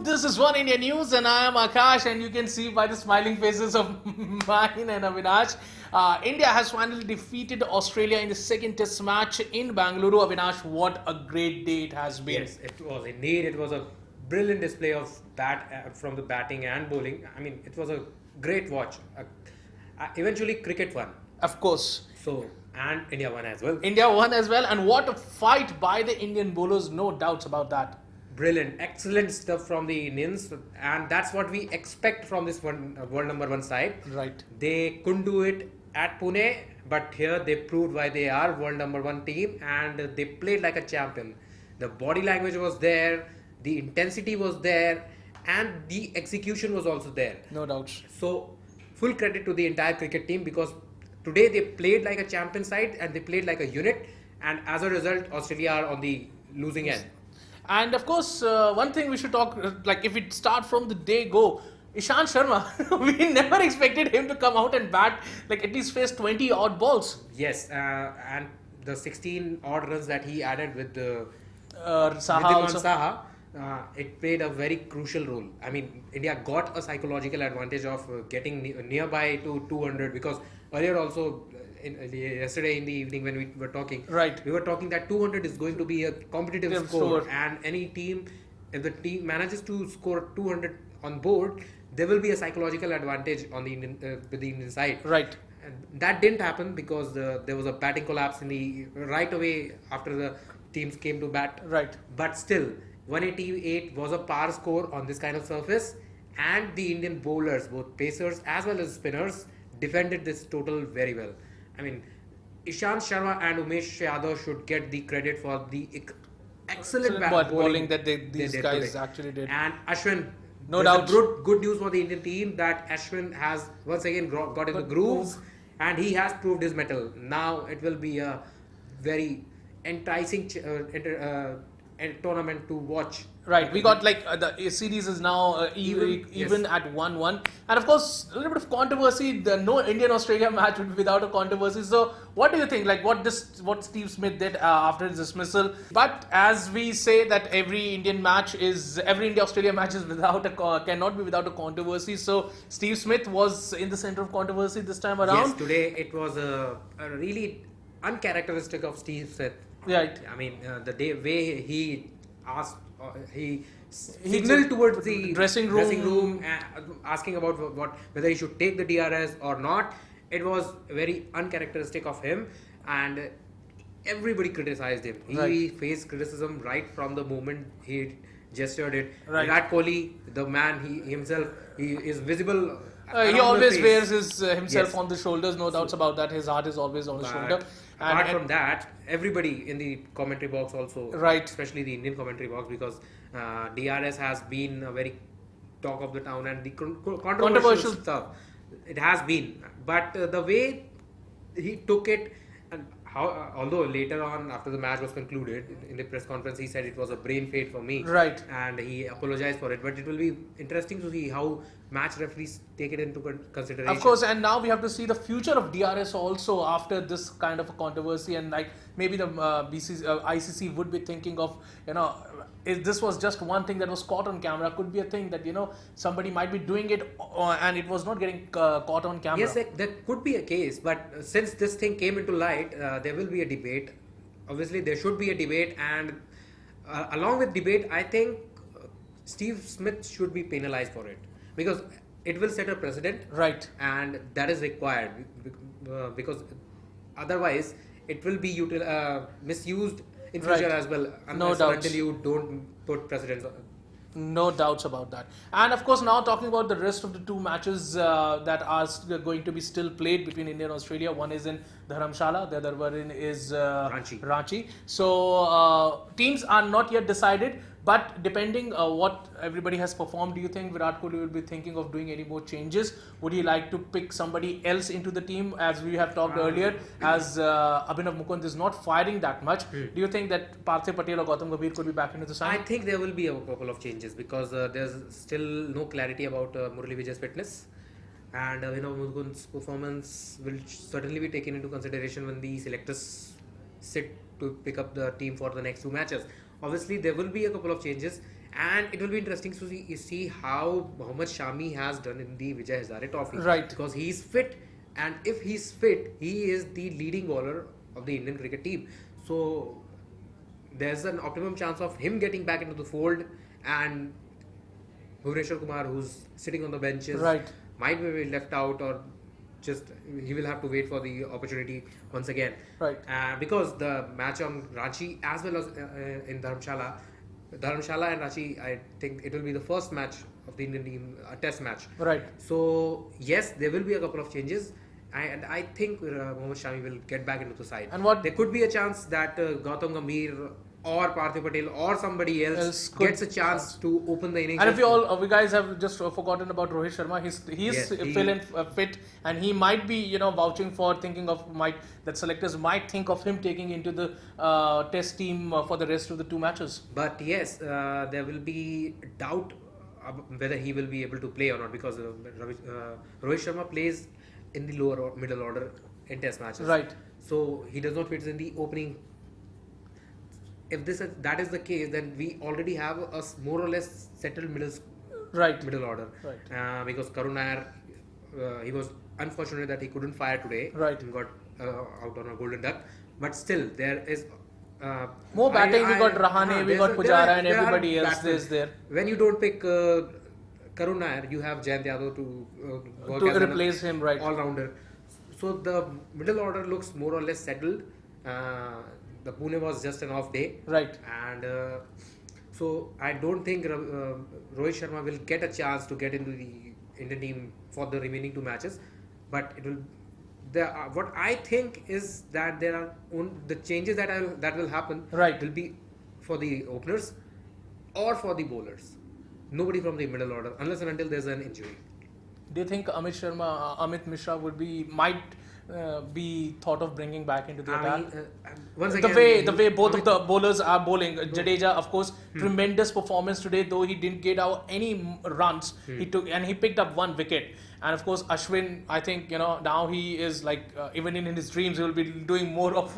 This is One India News, and I am Akash, and you can see by the smiling faces of mine and Avinash, India has finally defeated Australia in the second Test match in Bengaluru. Avinash, what a great day it has been! Yes, it was indeed. It was a brilliant display of from the batting and bowling. I mean, it was a great watch. Eventually, cricket won. Of course. So, and India won as well. India won as well, and what a fight by the Indian bowlers, no doubts about that. Brilliant, excellent stuff from the Indians, and that's what we expect from this world number one side. Right. They couldn't do it at Pune, but here they proved why they are world number one team, and they played like a champion. The body language was there, the intensity was there, and the execution was also there. No doubts. So, full credit to the entire cricket team, because today they played like a champion side and they played like a unit, and as a result, Australia are on the losing end. And of course, one thing we should talk, like if we start from the day go, Ishant Sharma, we never expected him to come out and bat, like at least face 20 odd balls. Yes, and the 16 odd runs that he added with the Saha, it played a very crucial role. I mean, India got a psychological advantage of getting nearby to 200, because earlier also, yesterday in the evening when we were talking, right, we were talking that 200 is going to be a competitive score, and any team, if the team manages to score 200 on board, there will be a psychological advantage on the with the Indian side. Right. And that didn't happen because there was a batting collapse in the right away after the teams came to bat. Right. But still, 188 was a par score on this kind of surface, and the Indian bowlers, both pacers as well as spinners, defended this total very well. I mean, Ishant Sharma and Umesh Yadav should get the credit for the excellent bowling that these guys today. Actually did. And Ashwin, no doubt, good news for the Indian team that Ashwin has once again got in the grooves, and he has proved his mettle. Now it will be a very enticing tournament to watch. Right, we got like the series is now even yes, at 1-1, and of course a little bit of controversy. No Indian Australia match would be without a controversy. So, what do you think? Like what Steve Smith did after his dismissal? But as we say that every India Australia match is cannot be without a controversy. So Steve Smith was in the center of controversy this time around. Yes, today it was a really uncharacteristic of Steve Smith. Right. I mean, the way he asked, he signaled towards the dressing room, asking about whether he should take the DRS or not. It was very uncharacteristic of him, and everybody criticized him. He right. faced criticism right from the moment he gestured it. Right. Virat Kohli, the man, he is visible. He always wears himself yes, on the shoulders, no doubts about that. His heart is always on his shoulder. Apart from that, everybody in the commentary box also, right, especially the Indian commentary box, because DRS has been a very talk of the town and the controversial stuff. It has been, but the way he took it, and how, although later on after the match was concluded in the press conference, he said it was a brain fade for me, right, and he apologized for it. But it will be interesting to see how match referees take it into consideration. Of course, and now we have to see the future of DRS also after this kind of a controversy, and like maybe the ICC would be thinking of, if this was just one thing that was caught on camera, could be a thing that somebody might be doing it and it was not getting caught on camera. Yes, there could be a case, but since this thing came into light, there will be a debate. Obviously, there should be a debate, and along with debate, I think Steve Smith should be penalized for it, because it will set a precedent, right, and that is required, because otherwise it will be misused in future, right, as well, until you don't put precedents. No doubts about that. And of course, now talking about the rest of the two matches that are going to be still played between India and Australia. One is in Dharamshala, the other one is Ranchi. So teams are not yet decided, but depending what everybody has performed, do you think Virat Kohli will be thinking of doing any more changes? Would he like to pick somebody else into the team, as we have talked earlier, as Abhinav Mukund is not firing that much? Do you think that Parthiv Patel or Gautam Gambhir could be back into the side? I think there will be a couple of changes, because there's still no clarity about Murali Vijay's fitness, and Mukund's performance will certainly be taken into consideration when the selectors sit to pick up the team for the next two matches. Obviously, there will be a couple of changes, And it will be interesting to see how Mohammad Shami has done in the Vijay Hazare Trophy. Right. Because he is fit, and if he's fit, he is the leading bowler of the Indian cricket team. So there's an optimum chance of him getting back into the fold, and Bhuvneshwar Kumar, who's sitting on the benches, Right. might be left out, or just he will have to wait for the opportunity once again. Right. Because the match on Ranchi as well as in Dharamshala and Ranchi, I think it will be the first match of the Indian team, a test match. Right. So yes, there will be a couple of changes, and I think Mohammad Shami will get back into the side. And what- there could be a chance that Gautam Gambhir or Parthiv Patel or somebody else gets a chance to open the innings. And if we guys have just forgotten about Rohit Sharma, he's fit, and he might be vouching for that selectors might think of him taking into the test team for the rest of the two matches. But yes, there will be doubt whether he will be able to play or not, because Rohit Sharma plays in the lower or middle order in test matches. Right. So he does not fit in the opening. If that is the case, then we already have a more or less settled middle order. Right. Because Karun Nair, he was unfortunate that he couldn't fire today. Right. He got out on a golden duck. But still, there is more batting. We got Rahane, we got Pujara, and everybody else is there. When you don't pick Karun Nair, you have Jayant Yadav to work to as replace him, right? all-rounder. So the middle order looks more or less settled. The Pune was just an off day, Right. and so I don't think Rohit Sharma will get a chance to get into the Indian team for the remaining two matches. But it will. What I think is that there are the changes that will happen. Right. Will be for the openers or for the bowlers. Nobody from the middle order, unless and until there's an injury. Do you think Amit Mishra might be thought of bringing back into the attack? Once The again, way both of the bowlers are bowling. Jadeja, of course, tremendous performance today, though he didn't get out any runs. He picked up 1 wicket. And of course, Ashwin, I think now he is like even in his dreams he will be doing more of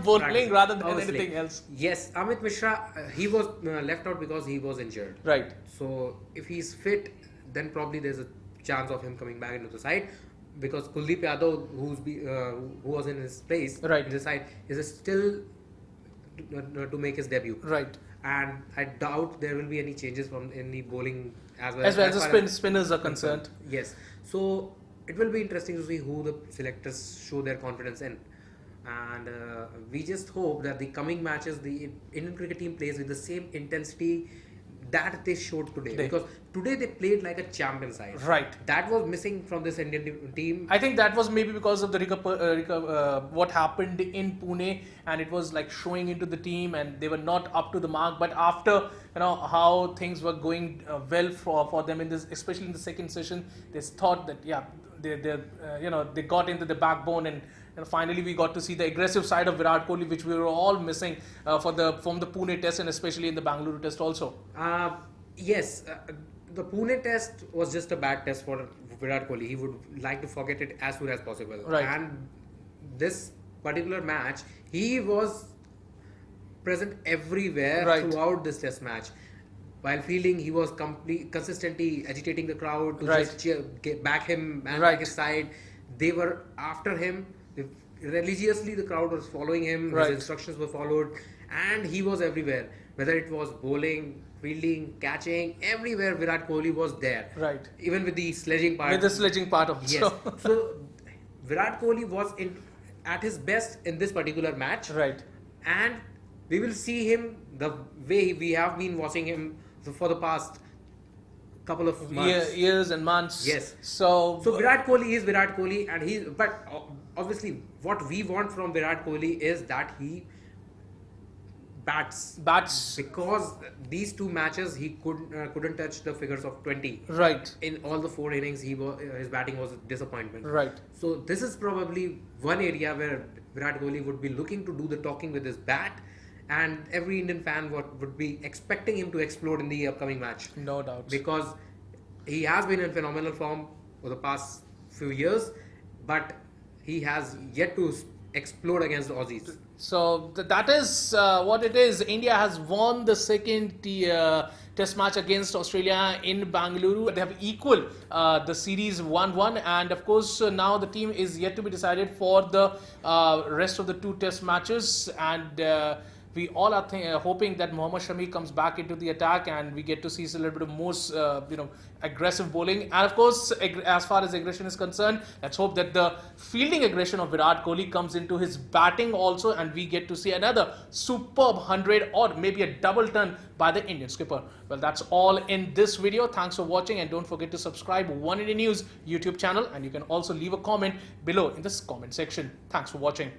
bowling rather than anything else. Yes, Amit Mishra, he was left out because he was injured. Right. So if he's fit, then probably there's a chance of him coming back into the side. Because Kuldeep Yadav, who was in his place Right. in the side, is still to make his debut. Right. And I doubt there will be any changes in the bowling as well As far the spinners are concerned. Yes. So it will be interesting to see who the selectors show their confidence in. And we just hope that the coming matches, the Indian cricket team plays with the same intensity that they showed today. Because today they played like a champion side. Right. That was missing from this Indian team. I think that was maybe because of the what happened in Pune, and it was like showing into the team, and they were not up to the mark. But after how things were going well for them in this, especially in the second session, they thought that they got into the backbone, and finally we got to see the aggressive side of Virat Kohli, which we were all missing from the Pune test, and especially in the Bengaluru test also. Yes, the Pune test was just a bad test for Virat Kohli. He would like to forget it as soon as possible. Right. And this particular match, he was present everywhere throughout this test match. While fielding, he was consistently agitating the crowd to just back him and back his side. They were after him. Religiously, the crowd was following him. His instructions were followed, and he was everywhere. Whether it was bowling, fielding, catching, everywhere Virat Kohli was there. Right. Even with the sledging part. With the sledging part also. Yes. So Virat Kohli was at his best in this particular match. Right. And we will see him the way we have been watching him for the past couple of months. Years and months. Yes. So Virat Kohli is Virat Kohli, but obviously what we want from Virat Kohli is that he bats, because these two matches he couldn't touch the figures of 20. Right. In all the 4 innings, his batting was a disappointment. Right. So this is probably one area where Virat Kohli would be looking to do the talking with his bat, and every Indian fan would be expecting him to explode in the upcoming match. No doubt. Because he has been in phenomenal form for the past few years, but he has yet to explode against the Aussies. So that is what it is. India has won the second test match against Australia in Bengaluru. They have equal the series 1-1, and of course now the team is yet to be decided for the rest of the two test matches. And we all are hoping that Mohammad Shami comes back into the attack and we get to see a little bit of more aggressive bowling. And of course, as far as aggression is concerned, let's hope that the fielding aggression of Virat Kohli comes into his batting also, and we get to see another superb 100 or maybe a double turn by the Indian skipper. Well, that's all in this video. Thanks for watching, and don't forget to subscribe One India News YouTube channel, and you can also leave a comment below in this comment section. Thanks for watching.